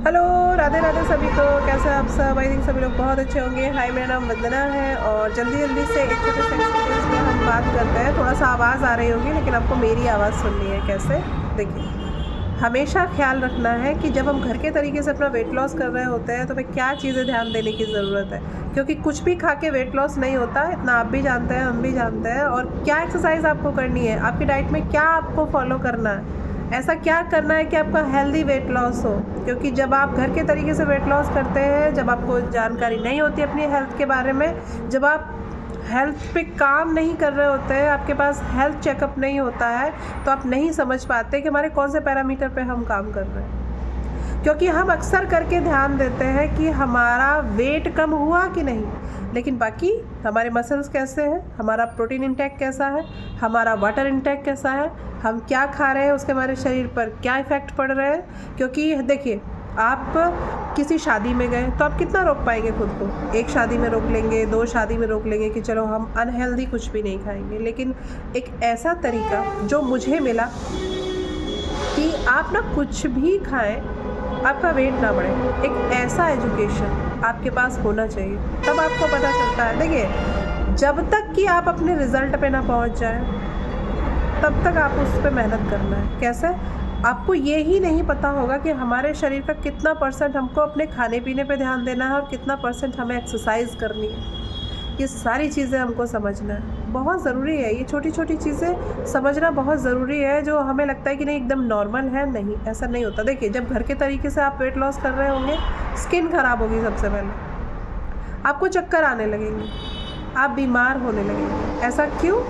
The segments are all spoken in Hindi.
हेलो, राधे राधे सभी को। कैसे आप सब? आई थिंक सभी लोग बहुत अच्छे होंगे। हाय, मेरा नाम वंदना है और जल्दी से एक छोटे से एक्सपीरियंस में हम बात करते हैं। थोड़ा सा आवाज़ आ रही होगी लेकिन आपको मेरी आवाज़ सुननी है। कैसे? देखिए, हमेशा ख्याल रखना है कि जब हम घर के तरीके से अपना वेट लॉस कर रहे होते हैं तो हमें क्या चीज़ें ध्यान देने की ज़रूरत है, क्योंकि कुछ भी खा के वेट लॉस नहीं होता, इतना आप भी जानते हैं, हम भी जानते हैं। और क्या एक्सरसाइज आपको करनी है, आपकी डाइट में क्या आपको फॉलो करना है, ऐसा क्या करना है कि आपका हेल्दी वेट लॉस हो। क्योंकि जब आप घर के तरीके से वेट लॉस करते हैं, जब आपको जानकारी नहीं होती अपनी हेल्थ के बारे में, जब आप हेल्थ पे काम नहीं कर रहे होते हैं, आपके पास हेल्थ चेकअप नहीं होता है, तो आप नहीं समझ पाते कि हमारे कौन से पैरामीटर पे हम काम कर रहे हैं। क्योंकि हम अक्सर करके ध्यान देते हैं कि हमारा वेट कम हुआ कि नहीं, लेकिन बाकी हमारे मसल्स कैसे हैं, हमारा प्रोटीन इंटेक कैसा है, हमारा वाटर इंटेक कैसा है, हम क्या खा रहे हैं, उसके हमारे शरीर पर क्या इफ़ेक्ट पड़ रहे हैं। क्योंकि देखिए, आप किसी शादी में गए तो आप कितना रोक पाएंगे खुद को? एक शादी में रोक लेंगे, 2 शादी में रोक लेंगे कि चलो हम अनहेल्दी कुछ भी नहीं खाएंगे। लेकिन एक ऐसा तरीका जो मुझे मिला कि आप ना कुछ भी खाएं, आपका वेट ना बढ़े, एक ऐसा एजुकेशन आपके पास होना चाहिए, तब आपको पता चलता है। देखिए, जब तक कि आप अपने रिज़ल्ट पे ना पहुंच जाए तब तक आप उस पर मेहनत करना है। कैसे? आपको ये ही नहीं पता होगा कि हमारे शरीर का कितना % हमको अपने खाने पीने पे ध्यान देना है और कितना % हमें एक्सरसाइज करनी है। ये सारी चीज़ें हमको समझना है, बहुत ज़रूरी है। ये छोटी छोटी चीज़ें समझना बहुत ज़रूरी है, जो हमें लगता है कि नहीं एकदम नॉर्मल है। नहीं, ऐसा नहीं होता। देखिए, जब घर के तरीके से आप वेट लॉस कर रहे होंगे, स्किन ख़राब होगी सबसे पहले, आपको चक्कर आने लगेंगे, आप बीमार होने लगेंगे। ऐसा क्यों?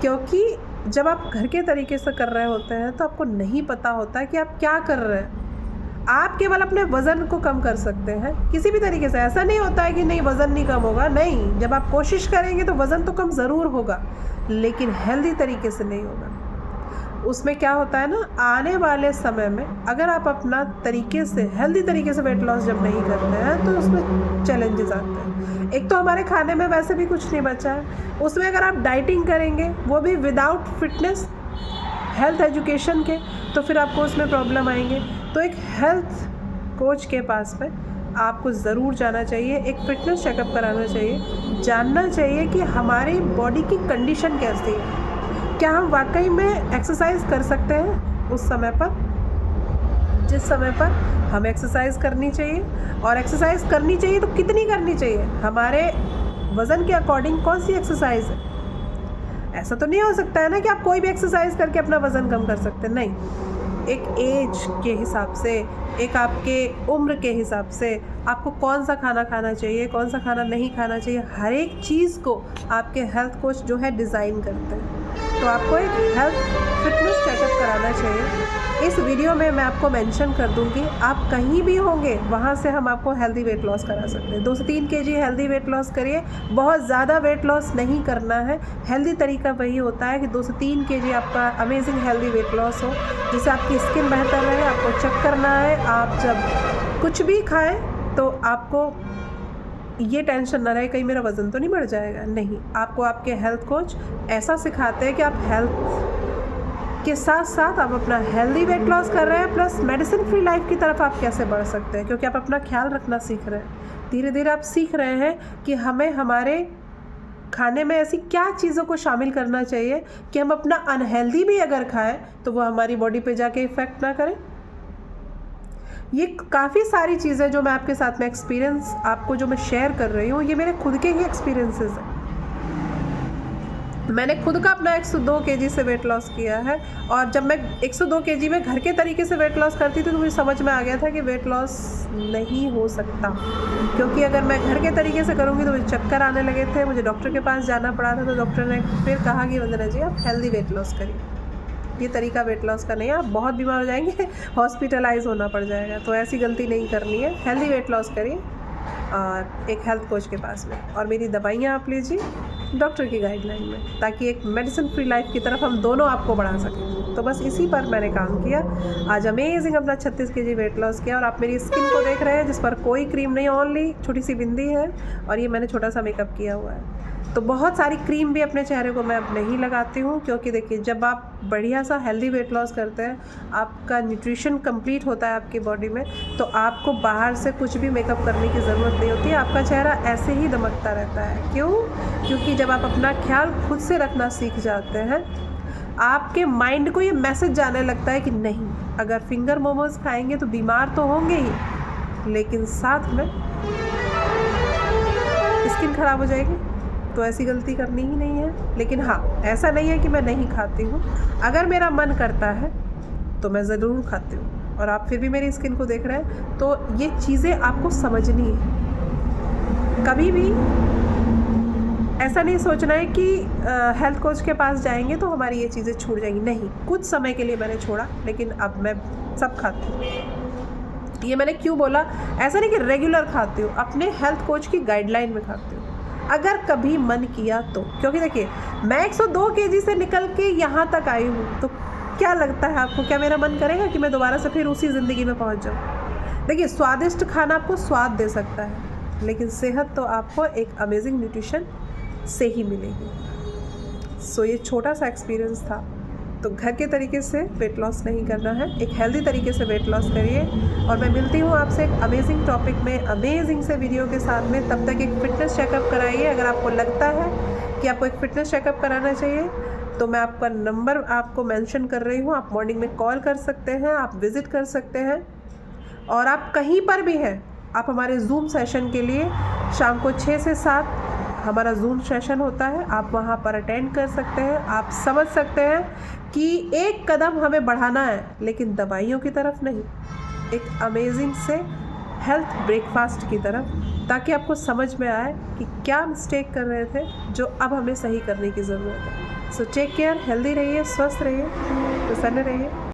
क्योंकि जब आप घर के तरीके से कर रहे होते हैं तो आपको नहीं पता होता कि आप क्या कर रहे हैं। आप केवल अपने वज़न को कम कर सकते हैं किसी भी तरीके से। ऐसा नहीं होता है कि नहीं वज़न नहीं कम होगा, नहीं, जब आप कोशिश करेंगे तो वज़न तो कम ज़रूर होगा, लेकिन हेल्दी तरीके से नहीं होगा। उसमें क्या होता है ना, आने वाले समय में अगर आप अपना तरीके से हेल्दी तरीके से वेट लॉस जब नहीं करते हैं तो उसमें चैलेंजेस आते हैं। एक तो हमारे खाने में वैसे भी कुछ नहीं बचा है, उसमें अगर आप डाइटिंग करेंगे वो भी विदाउट फिटनेस हेल्थ एजुकेशन के, तो फिर आपको उसमें प्रॉब्लम आएंगे। तो एक हेल्थ कोच के पास में आपको ज़रूर जाना चाहिए, एक फ़िटनेस चेकअप कराना चाहिए, जानना चाहिए कि हमारी बॉडी की कंडीशन कैसी है, क्या हम वाकई में एक्सरसाइज कर सकते हैं उस समय पर, जिस समय पर हमें एक्सरसाइज करनी चाहिए। और एक्सरसाइज करनी चाहिए तो कितनी करनी चाहिए, हमारे वज़न के अकॉर्डिंग कौन सी एक्सरसाइज है। ऐसा तो नहीं हो सकता है ना कि आप कोई भी एक्सरसाइज करके अपना वज़न कम कर सकते हैं। नहीं, एक एज के हिसाब से, एक आपके उम्र के हिसाब से आपको कौन सा खाना खाना चाहिए, कौन सा खाना नहीं खाना चाहिए, हर एक चीज़ को आपके हेल्थ कोच जो है डिज़ाइन करते हैं। तो आपको एक हेल्थ फिटनेस चेकअप कराना चाहिए। इस वीडियो में मैं आपको मेंशन कर दूंगी, आप कहीं भी होंगे वहाँ से हम आपको हेल्दी वेट लॉस करा सकते हैं। 2 से 3 kg हेल्दी वेट लॉस करिए, बहुत ज़्यादा वेट लॉस नहीं करना है। हेल्दी तरीका वही होता है कि 2 से 3 kg आपका अमेजिंग हेल्दी वेट लॉस हो, जिससे आपकी स्किन बेहतर रहे, आपको चक्कर ना आए। आप जब कुछ भी खाएँ तो आपको ये टेंशन ना रहे कहीं मेरा वज़न तो नहीं बढ़ जाएगा। नहीं, आपको आपके हेल्थ कोच ऐसा सिखाते हैं कि आप हेल्थ के साथ साथ आप अपना हेल्दी वेट लॉस कर रहे हैं, प्लस मेडिसिन फ्री लाइफ की तरफ आप कैसे बढ़ सकते हैं, क्योंकि आप अपना ख्याल रखना सीख रहे हैं। धीरे धीरे आप सीख रहे हैं कि हमें हमारे खाने में ऐसी क्या चीज़ों को शामिल करना चाहिए कि हम अपना अनहेल्दी भी अगर खाएँ तो वो हमारी बॉडी पे जाके इफ़ेक्ट ना करें। ये काफ़ी सारी चीज़ें जो मैं आपके साथ में एक्सपीरियंस आपको जो मैं शेयर कर रही हूँ, ये मेरे खुद के ही एक्सपीरियंसेस हैं। मैंने खुद का अपना 102 kg से वेट लॉस किया है, और जब मैं 102 kg में घर के तरीके से वेट लॉस करती थी तो मुझे समझ में आ गया था कि वेट लॉस नहीं हो सकता, क्योंकि अगर मैं घर के तरीके से करूँगी तो मुझे चक्कर आने लगे थे, मुझे डॉक्टर के पास जाना पड़ा था। तो डॉक्टर ने फिर कहा कि वंदना जी आप हेल्दी वेट लॉस करिए, ये तरीका वेट लॉस का नहीं है, आप बहुत बीमार हो जाएंगे, हॉस्पिटलाइज होना पड़ जाएगा। तो ऐसी गलती नहीं करनी है, हेल्दी वेट लॉस करिए और एक हेल्थ कोच के पास में, और मेरी दवाइयाँ आप लीजिए डॉक्टर की गाइडलाइन में, ताकि एक मेडिसिन फ्री लाइफ की तरफ हम दोनों आपको बढ़ा सकें। तो बस इसी पर मैंने काम किया। आज अमेजिंग अपना 36 kg वेट लॉस किया, और आप मेरी स्किन को देख रहे हैं जिस पर कोई क्रीम नहीं, ओनली छोटी सी बिंदी है, और ये मैंने छोटा सा मेकअप किया हुआ है। तो बहुत सारी क्रीम भी अपने चेहरे को मैं अब नहीं लगाती हूँ, क्योंकि देखिए जब आप बढ़िया सा हेल्दी वेट लॉस करते हैं, आपका न्यूट्रिशन कंप्लीट होता है आपकी बॉडी में, तो आपको बाहर से कुछ भी मेकअप करने की ज़रूरत नहीं होती है। आपका चेहरा ऐसे ही दमकता रहता है। क्यों? क्योंकि जब आप अपना ख्याल खुद से रखना सीख जाते हैं, आपके माइंड को ये मैसेज जाने लगता है कि नहीं, अगर फिंगर मोमोज खाएंगे तो बीमार तो होंगे ही, लेकिन साथ में स्किन ख़राब हो जाएगी, तो ऐसी गलती करनी ही नहीं है। लेकिन हाँ, ऐसा नहीं है कि मैं नहीं खाती हूँ, अगर मेरा मन करता है तो मैं ज़रूर खाती हूँ। और आप फिर भी मेरी स्किन को देख रहे हैं, तो ये चीज़ें आपको समझनी है। कभी भी ऐसा नहीं सोचना है कि हेल्थ कोच के पास जाएंगे तो हमारी ये चीज़ें छूट जाएंगी। नहीं, कुछ समय के लिए मैंने छोड़ा, लेकिन अब मैं सब खाती हूँ। ये मैंने क्यों बोला? ऐसा नहीं कि रेगुलर खाती हूँ, अपने हेल्थ कोच की गाइडलाइन में खाती हूँ, अगर कभी मन किया तो। क्योंकि देखिए मैं 102 केजी से निकल के यहाँ तक आई हूँ, तो क्या लगता है आपको, क्या मेरा मन करेगा कि मैं दोबारा से फिर उसी ज़िंदगी में पहुँच जाऊँ? देखिए, स्वादिष्ट खाना आपको स्वाद दे सकता है, लेकिन सेहत तो आपको एक अमेजिंग न्यूट्रिशन से ही मिलेगी। सो ये छोटा सा एक्सपीरियंस था। तो घर के तरीके से वेट लॉस नहीं करना है, एक हेल्दी तरीके से वेट लॉस करिए। और मैं मिलती हूँ आपसे एक अमेजिंग टॉपिक में, अमेजिंग से वीडियो के साथ में। तब तक एक फ़िटनेस चेकअप कराइए। अगर आपको लगता है कि आपको एक फ़िटनेस चेकअप कराना चाहिए, तो मैं आपका नंबर आपको मेंशन कर रही हूँ। आप मॉर्निंग में कॉल कर सकते हैं, आप विज़िट कर सकते हैं, और आप कहीं पर भी हैं, आप हमारे जूम सेशन के लिए शाम को 6 से 7 हमारा जूम सेशन होता है, आप वहाँ पर अटेंड कर सकते हैं। आप समझ सकते हैं कि एक कदम हमें बढ़ाना है, लेकिन दवाइयों की तरफ नहीं, एक अमेजिंग से हेल्थ ब्रेकफास्ट की तरफ, ताकि आपको समझ में आए कि क्या मिस्टेक कर रहे थे जो अब हमें सही करने की ज़रूरत है। सो टेक केयर, हेल्दी रहिए, स्वस्थ रहिए, प्रसन्न रहिए।